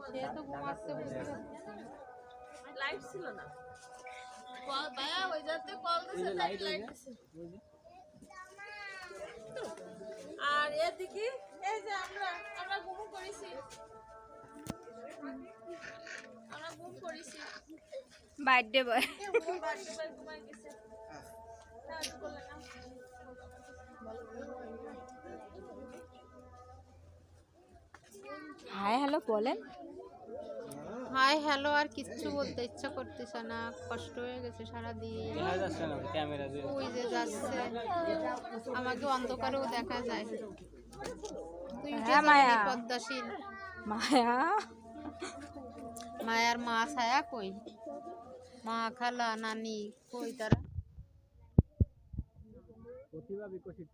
সে তো ঘুমাচ্ছে বুঝতে লাইট ছিল না ভাইয়া ওই যাতে কল দিছে লাইট দিছে আর এদিকে এই যে আমরা ঘুম করেছি বার্থডে বয় ঘুমাই গেছে হাই হ্যালো বলেন। হাই হ্যালো আর কিচ্ছু বলতে ইচ্ছা করতেছে না, কষ্ট হয়ে গেছে সারাদিন। ওই যে যাচ্ছে, আমাকে অন্ধকারেও দেখা যায়। তুই হ্যাঁ মায়া, পদ্মাশীল মায়া মায়ার মা ছায়া কই, মা খালা নানি কই তারা? প্রতিভা বিকশিত।